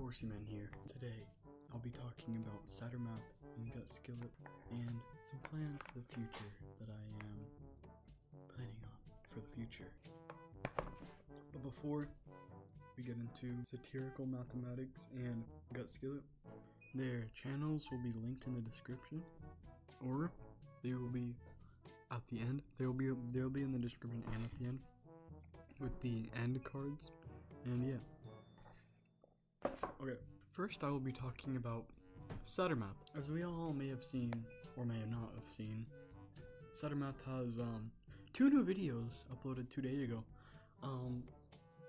BigHorsieMan here. Today, I'll be talking about Satirmath and Skillet and some plans for the future that I am planning on for the future. But before we get into satirical mathematics and Skillet, their channels will be linked in the description, or they will be at the end. They'll be in the description and at the end with the end cards. And yeah. Okay, first I will be talking about Satirmath. As we all may have seen, or may not have seen, Satirmath has two new videos uploaded 2 days ago.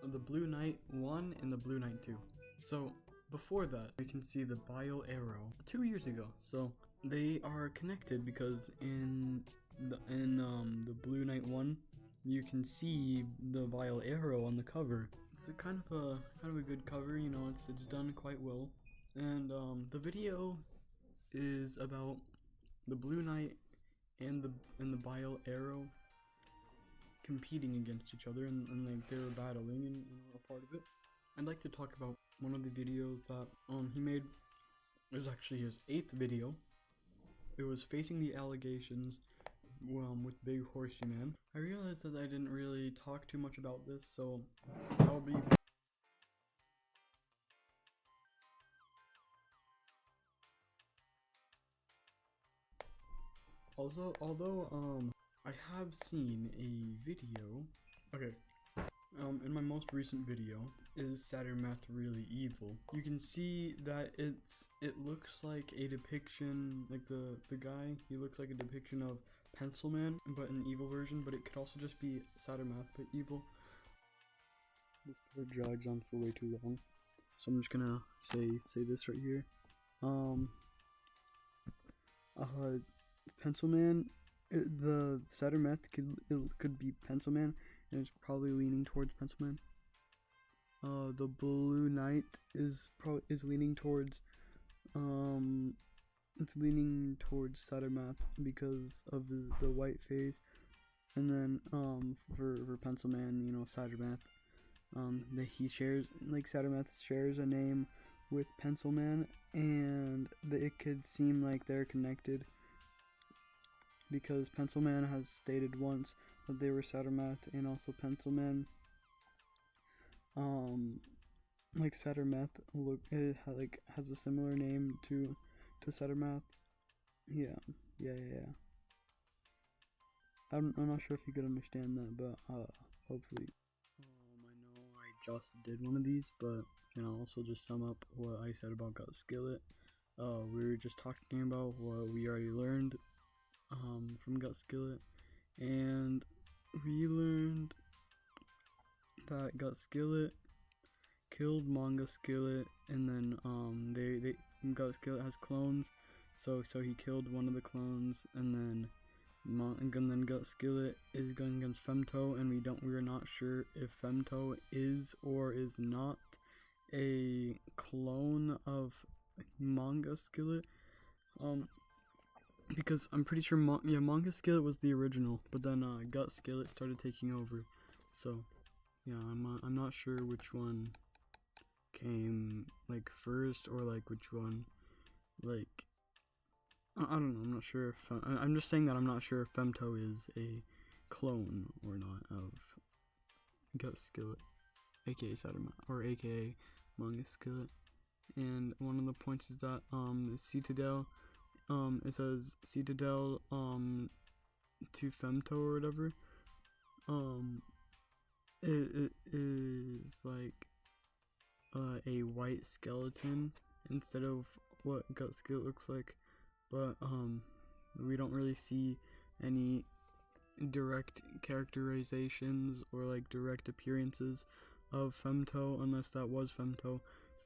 The Blue Knight 1 and the Blue Knight 2. So before that, we can see the Bile Arrow 2 years ago. So they are connected because in the Blue Knight 1, you can see the Bile Arrow on the cover. It's a kind of a good cover, you know, it's done quite well. And the video is about the Blue Knight and the Bile Arrow competing against each other, and like they were battling and a part of it. I'd like to talk about one of the videos that he made. It was actually his 8th video. It was facing the allegations with BigHorsieMan. I realized that I didn't really talk too much about this, so I'll be although I have seen a video. Okay. In my most recent video, is Satirmath really evil? You can see that it looks like a depiction, like the guy, he looks like a depiction of Pencilman, but an evil version, but it could also just be Satirmath, but evil. This part drags on for way too long, so I'm just gonna say this right here. Pencilman, the Satirmath could be Pencilman, and it's probably leaning towards Pencilman. The Blue Knight is leaning towards it's leaning towards Satirmath because of the white face, and then for Pencilman, you know, Satirmath, that he shares, like Satirmath shares a name with Pencilman, and it could seem like they're connected, because Pencilman has stated once that they were Satirmath, and also Pencilman, like Satirmath has a similar name to Satirmath. Yeah. I'm not sure if you could understand that, but hopefully. I know I just did one of these, but you know, also just sum up what I said about Skillet. We were just talking about what we already learned from Skillet, and we learned that Skillet killed Manga Skillet, and then Skillet has clones, so he killed one of the clones, and then Skillet is going against Femto, and we're not sure if Femto is or is not a clone of Manga Skillet. Because I'm pretty sure Manga Skillet was the original, but then Skillet started taking over. So yeah, I'm not sure which one came like first, or like which one, like I don't know. I'm not sure if I'm just saying that I'm not sure if Femto is a clone or not of Skillet, aka Satirmath, or aka Manga Skillet. And one of the points is that Citadel, it says Citadel to Femto or whatever. It is like a white skeleton instead of what Skillet looks like, but we don't really see any direct characterizations or like direct appearances of Femto, unless that was Femto,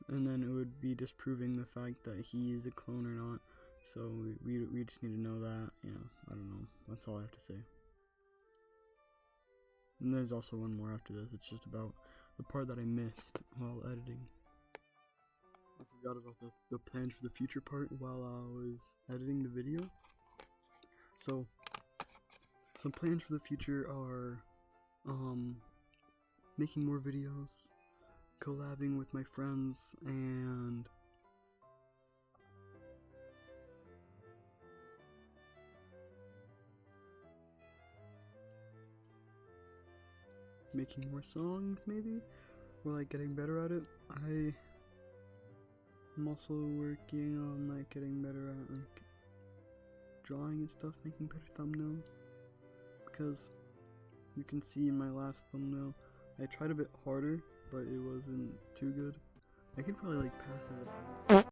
and then it would be disproving the fact that he is a clone or not. So we just need to know that. Yeah, I don't know. That's all I have to say. And there's also one more after this. It's just about the part that I missed while editing. I forgot about the plan for the future part while I was editing the video. So some plans for the future are making more videos, collabing with my friends and making more songs, maybe, or like getting better at it. I'm also working on like getting better at like drawing and stuff, making better thumbnails, because you can see in my last thumbnail I tried a bit harder, but it wasn't too good. I could probably like pass it.